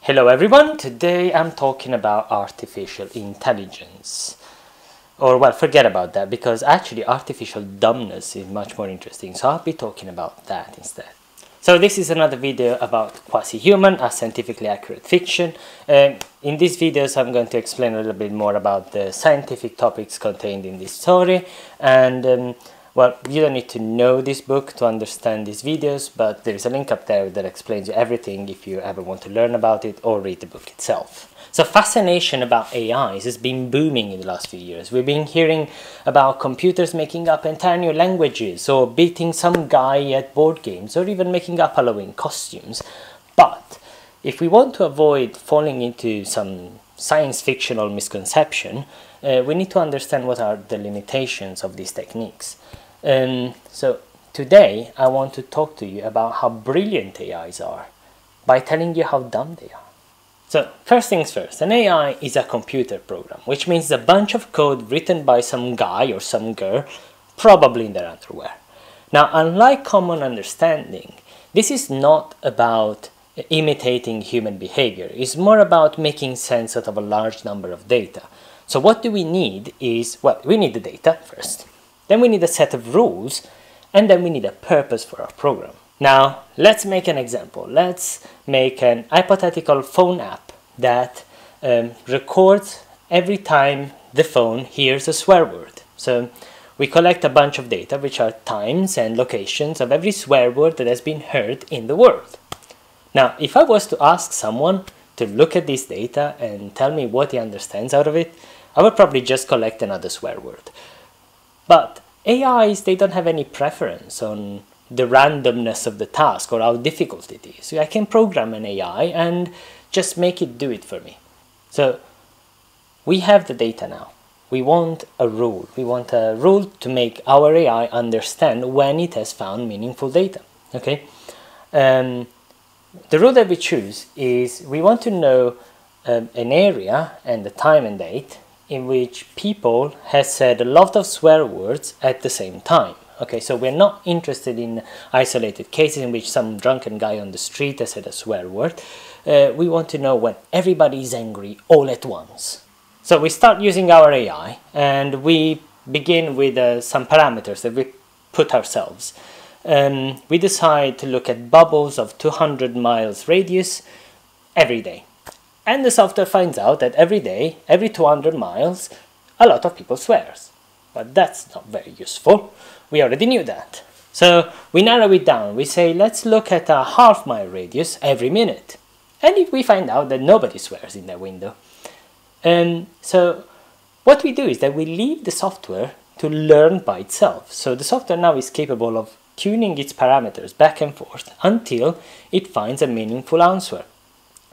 Hello everyone, today I'm talking about artificial intelligence. Or well, forget about that because actually artificial dumbness is much more interesting, so I'll be talking about that instead. So this is another video about Quasi-human, a scientifically accurate fiction. In these videos I'm going to explain a little bit more about the scientific topics contained in this story, and well, you don't need to know this book to understand these videos, but there is a link up there that explains you everything if you ever want to learn about it or read the book itself. So fascination about AIs has been booming in the last few years. We've been hearing about computers making up entire new languages, or beating some guy at board games, or even making up Halloween costumes. But if we want to avoid falling into some science fictional misconception, we need to understand what are the limitations of these techniques. So today I want to talk to you about how brilliant AIs are by telling you how dumb they are. So first things first, an AI is a computer program, which means a bunch of code written by some guy or some girl, probably in their underwear. Now, unlike common understanding, this is not about imitating human behavior. It's more about making sense out of a large number of data. So what do we need is, well, we need the data first. Then we need a set of rules, and then we need a purpose for our program. Now, let's make an example. Let's make an hypothetical phone app that records every time the phone hears a swear word. So we collect a bunch of data, which are times and locations of every swear word that has been heard in the world. Now, if I was to ask someone to look at this data and tell me what he understands out of it, I would probably just collect another swear word. But AIs, they don't have any preference on the randomness of the task or how difficult it is. So I can program an AI and just make it do it for me. So we have the data now. We want a rule. We want a rule to make our AI understand when it has found meaningful data. Okay? The rule that we choose is we want to know an area and the time and date in which people have said a lot of swear words at the same time. Okay, so we're not interested in isolated cases in which some drunken guy on the street has said a swear word. We want to know when everybody is angry all at once. So we start using our AI and we begin with some parameters that we put ourselves. We decide to look at bubbles of 200 miles radius every day. And the software finds out that every day, every 200 miles, a lot of people swears. But that's not very useful. We already knew that. So we narrow it down. We say, let's look at a half-mile radius every minute. And if we find out that nobody swears in that window. So what we do is that we leave the software to learn by itself. So the software now is capable of tuning its parameters back and forth until it finds a meaningful answer,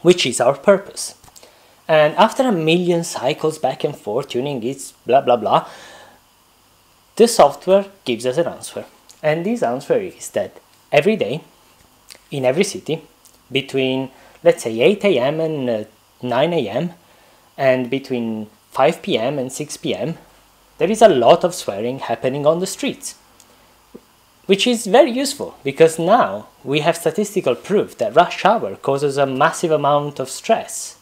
which is our purpose. And after a million cycles back and forth tuning its blah blah blah, the software gives us an answer. And this answer is that every day, in every city, between let's say 8 AM and 9 AM, and between 5 PM and 6 PM, there is a lot of swearing happening on the streets. Which is very useful, because now we have statistical proof that rush hour causes a massive amount of stress.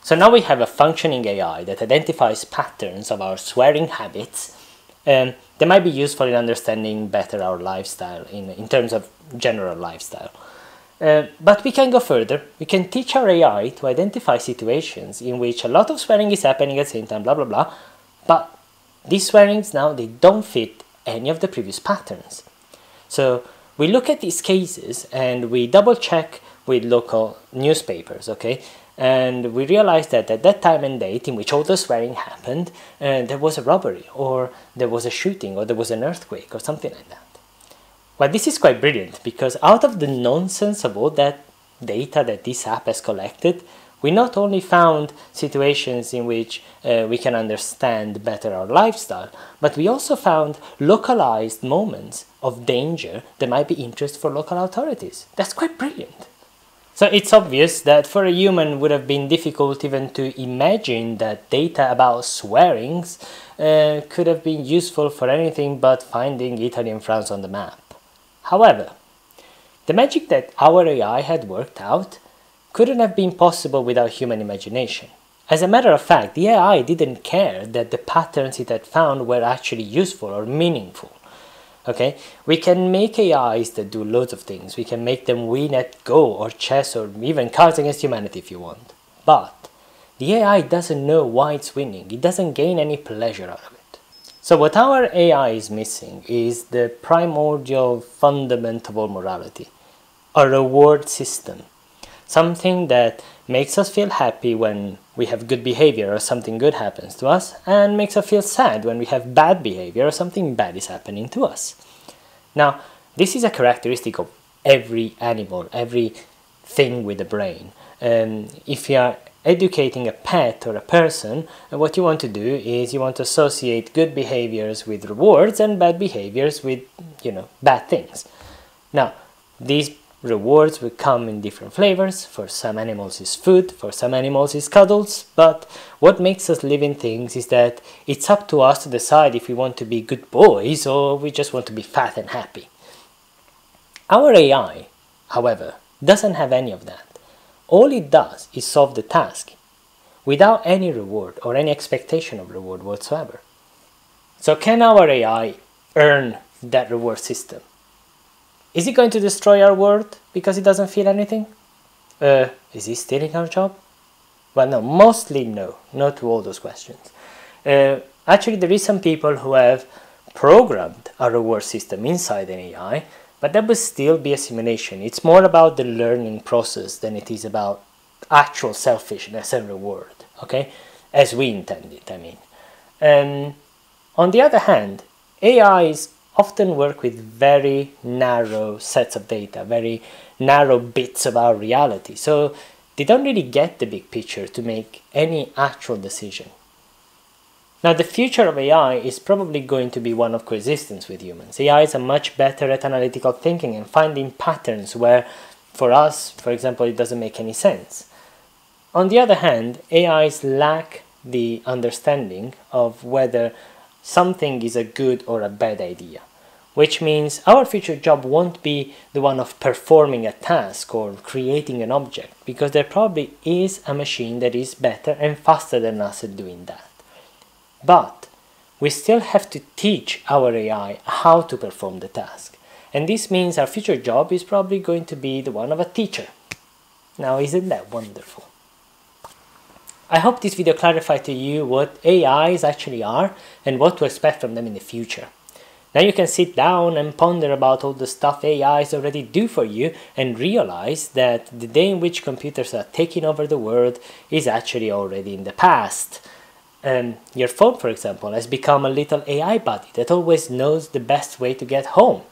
So now we have a functioning AI that identifies patterns of our swearing habits that might be useful in understanding better our lifestyle in terms of general lifestyle. But we can go further. We can teach our AI to identify situations in which a lot of swearing is happening at the same time, blah blah blah, but these swearings now, they don't fit any of the previous patterns. So we look at these cases and we double check with local newspapers, okay? And we realize that at that time and date in which all the swearing happened, there was a robbery, or there was a shooting, or there was an earthquake, or something like that. Well, this is quite brilliant, because out of the nonsense of all that data that this app has collected, we not only found situations in which we can understand better our lifestyle, but we also found localized moments of danger that might be interest for local authorities. That's quite brilliant. So it's obvious that for a human it would have been difficult even to imagine that data about swearings could have been useful for anything but finding Italy and France on the map. However, the magic that our AI had worked out couldn't have been possible without human imagination. As a matter of fact, the AI didn't care that the patterns it had found were actually useful or meaningful. Okay, we can make AIs that do loads of things. We can make them win at Go or chess or even Cards Against Humanity if you want. But the AI doesn't know why it's winning. It doesn't gain any pleasure out of it. So what our AI is missing is the primordial fundament of all morality, a reward system. Something that makes us feel happy when we have good behavior or something good happens to us, and makes us feel sad when we have bad behavior or something bad is happening to us. Now, this is a characteristic of every animal, every thing with a brain. If you are educating a pet or a person, what you want to do is you want to associate good behaviors with rewards and bad behaviors with, bad things. Now, these rewards will come in different flavors. For some animals it's food, for some animals it's cuddles, but what makes us living things is that it's up to us to decide if we want to be good boys or we just want to be fat and happy. Our AI, however, doesn't have any of that. All it does is solve the task without any reward or any expectation of reward whatsoever. So can our AI earn that reward system? Is it going to destroy our world because it doesn't feel anything? Is it stealing our job? Well, no, mostly no, not to all those questions. Actually, there is some people who have programmed a reward system inside an AI, but that would still be a simulation. It's more about the learning process than it is about actual selfishness and reward, okay? As we intend it, I mean. On the other hand, AIs often work with very narrow sets of data, very narrow bits of our reality. So they don't really get the big picture to make any actual decision. Now, the future of AI is probably going to be one of coexistence with humans. AIs are much better at analytical thinking and finding patterns where, for us, for example, it doesn't make any sense. On the other hand, AIs lack the understanding of whether something is a good or a bad idea, which means our future job won't be the one of performing a task or creating an object, because there probably is a machine that is better and faster than us at doing that. But we still have to teach our AI how to perform the task, and this means our future job is probably going to be the one of a teacher. Now, isn't that wonderful? I hope this video clarified to you what AIs actually are and what to expect from them in the future. Now you can sit down and ponder about all the stuff AIs already do for you and realize that the day in which computers are taking over the world is actually already in the past. Your phone, for example, has become a little AI buddy that always knows the best way to get home.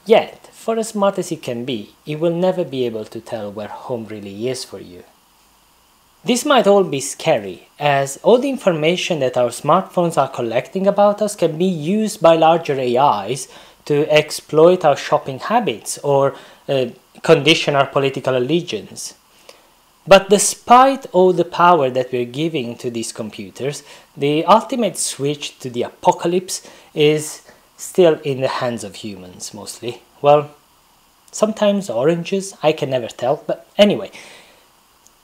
Yet, for as smart as it can be, it will never be able to tell where home really is for you. This might all be scary, as all the information that our smartphones are collecting about us can be used by larger AIs to exploit our shopping habits or condition our political allegiance. But despite all the power that we're giving to these computers, the ultimate switch to the apocalypse is still in the hands of humans, mostly. Well, sometimes oranges, I can never tell, but anyway.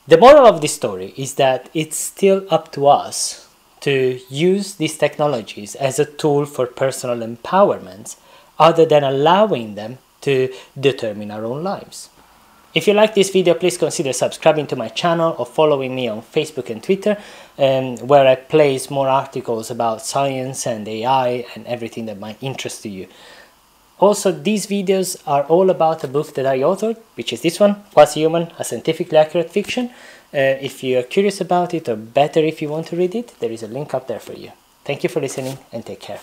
The moral of this story is that it's still up to us to use these technologies as a tool for personal empowerment, other than allowing them to determine our own lives. If you like this video, please consider subscribing to my channel or following me on Facebook and Twitter, where I place more articles about science and AI and everything that might interest you. Also, these videos are all about a book that I authored, which is this one, Quasi-Human, a scientifically accurate fiction. If you're curious about it, or better if you want to read it, there is a link up there for you. Thank you for listening and take care.